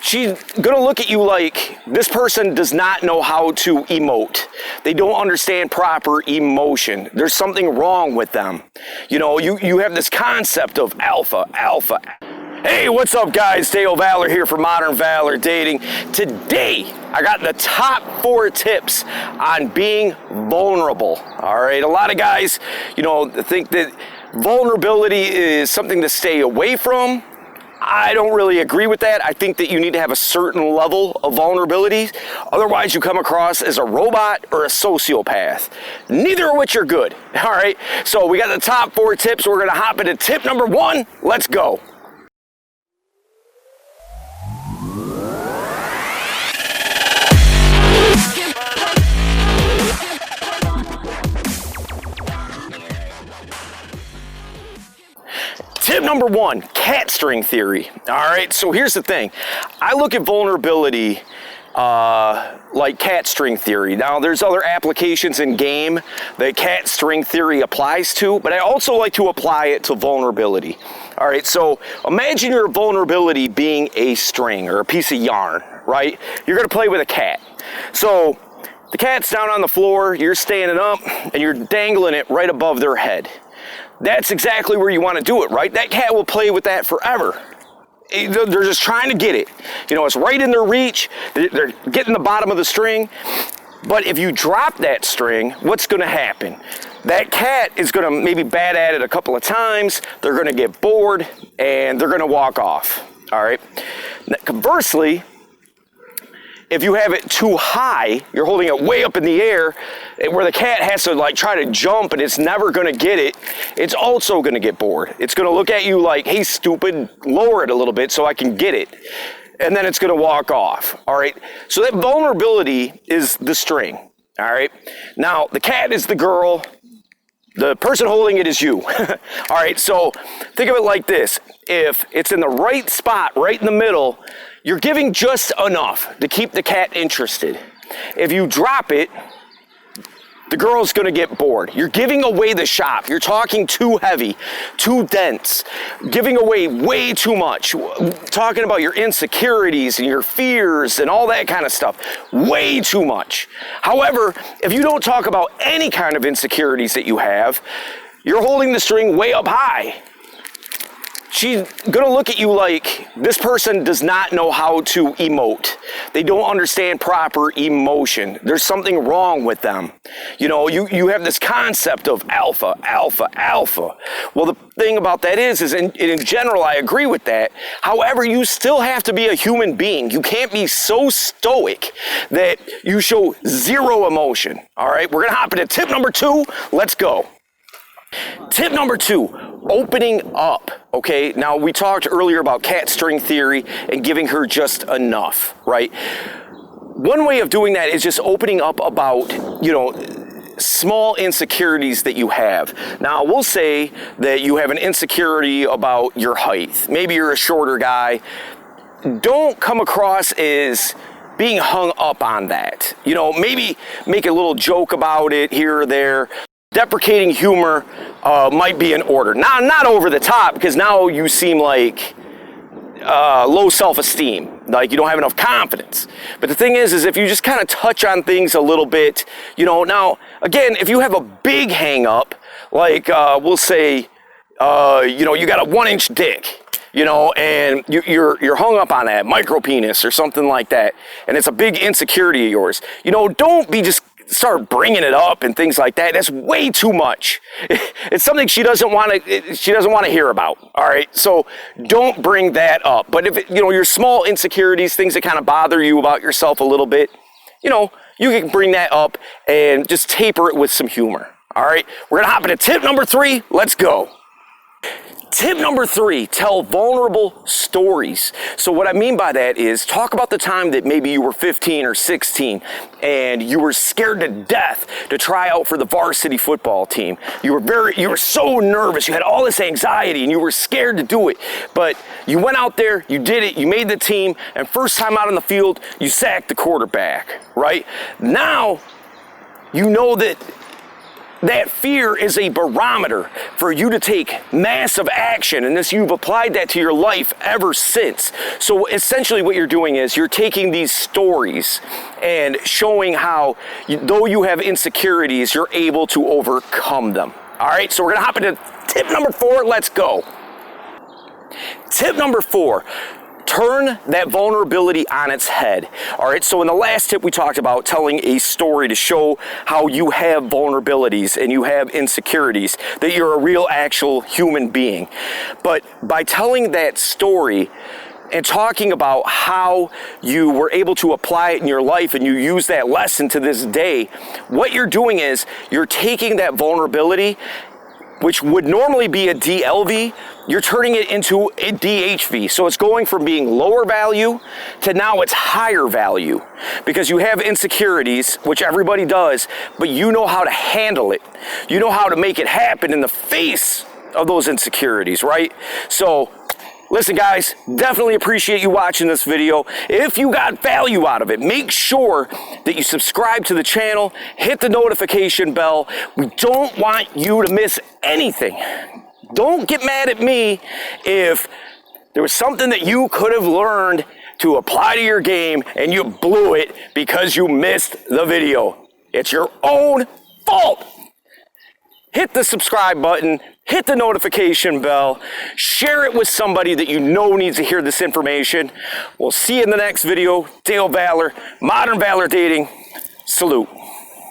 she's gonna look at you like this person does not know how to emote. They don't understand proper emotion. There's something wrong with them. You know, you have this concept of alpha. Hey, what's up guys? Dale Valor here for Modern Valor Dating. Today, I got the top 4 tips on being vulnerable. All right, a lot of guys, you know, think that vulnerability is something to stay away from. I don't really agree with that. I think that you need to have a certain level of vulnerability. Otherwise, you come across as a robot or a sociopath. Neither of which are good. All right, so we got the top 4 tips. We're gonna hop into tip number 1. Let's go. Tip number 1, cat string theory. All right, so here's the thing. I look at vulnerability like cat string theory. Now, there's other applications in game that cat string theory applies to, but I also like to apply it to vulnerability. All right, so imagine your vulnerability being a string or a piece of yarn, right? You're gonna play with a cat. So the cat's down on the floor, you're standing up, and you're dangling it right above their head. That's exactly where you want to do it, right? That cat will play with that forever. They're just trying to get it. You know, it's right in their reach. They're getting the bottom of the string. But if you drop that string, what's going to happen? That cat is going to maybe bat at it a couple of times. They're going to get bored, and they're going to walk off. All right? Conversely, if you have it too high, you're holding it way up in the air, where the cat has to like try to jump and it's never gonna get it, it's also gonna get bored. It's gonna look at you like, hey stupid, lower it a little bit so I can get it. And then it's gonna walk off, all right? So that vulnerability is the string, all right? Now, the cat is the girl, the person holding it is you. All right, so think of it like this. If it's in the right spot, right in the middle, you're giving just enough to keep the cat interested. If you drop it, the girl's gonna get bored. You're giving away the shop. You're talking too heavy, too dense, giving away way too much, talking about your insecurities and your fears and all that kind of stuff, way too much. However, if you don't talk about any kind of insecurities that you have, you're holding the string way up high. She's gonna look at you like this person does not know how to emote. They don't understand proper emotion. There's something wrong with them. You know, you have this concept of alpha. Well, the thing about that is in general, I agree with that. However, you still have to be a human being. You can't be so stoic that you show zero emotion. All right, we're gonna hop into tip number 2. Let's go. Tip number 2, opening up, okay? Now, we talked earlier about cat string theory and giving her just enough, right? One way of doing that is just opening up about, you know, small insecurities that you have. Now, we'll say that you have an insecurity about your height. Maybe you're a shorter guy. Don't come across as being hung up on that. You know, maybe make a little joke about it here or there. Deprecating humor might be in order. Now, not over the top, because now you seem like low self-esteem, like you don't have enough confidence. But the thing is if you just kind of touch on things a little bit, you know, now, again, if you have a big hang-up, like we'll say, you know, you got a 1-inch dick, you know, and you're hung up on that, micro penis or something like that, and it's a big insecurity of yours, you know, don't be just start bringing it up and things like that. That's way too much. It's something she doesn't want to hear about. All right, so don't bring that up. But if you know your small insecurities, things that kind of bother you about yourself a little bit, you know, you can bring that up and just taper it with some humor. All right, we're gonna hop into tip number 3. Let's go. Tip number 3, tell vulnerable stories. So what I mean by that is talk about the time that maybe you were 15 or 16 and you were scared to death to try out for the varsity football team. You were so nervous, you had all this anxiety and you were scared to do it. But you went out there, you did it, you made the team, and first time out on the field, you sacked the quarterback, right? Now, you know that that fear is a barometer for you to take massive action, and this, you've applied that to your life ever since. So essentially what you're doing is you're taking these stories and showing how, though you have insecurities, you're able to overcome them. All right, so we're gonna hop into tip number 4. Let's go. Tip number 4. Turn that vulnerability on its head. All right, so in the last tip we talked about telling a story to show how you have vulnerabilities and you have insecurities, that you're a real actual human being. But by telling that story and talking about how you were able to apply it in your life and you use that lesson to this day, what you're doing is you're taking that vulnerability, which would normally be a DLV, you're turning it into a DHV. So it's going from being lower value to now it's higher value, because you have insecurities, which everybody does, but you know how to handle it. You know how to make it happen in the face of those insecurities, right? So listen guys, definitely appreciate you watching this video. If you got value out of it, make sure that you subscribe to the channel, hit the notification bell. We don't want you to miss anything. Don't get mad at me if there was something that you could have learned to apply to your game and you blew it because you missed the video. It's your own fault. Hit the subscribe button, hit the notification bell, share it with somebody that you know needs to hear this information. We'll see you in the next video. Dale Valor, Modern Valor Dating. Salute.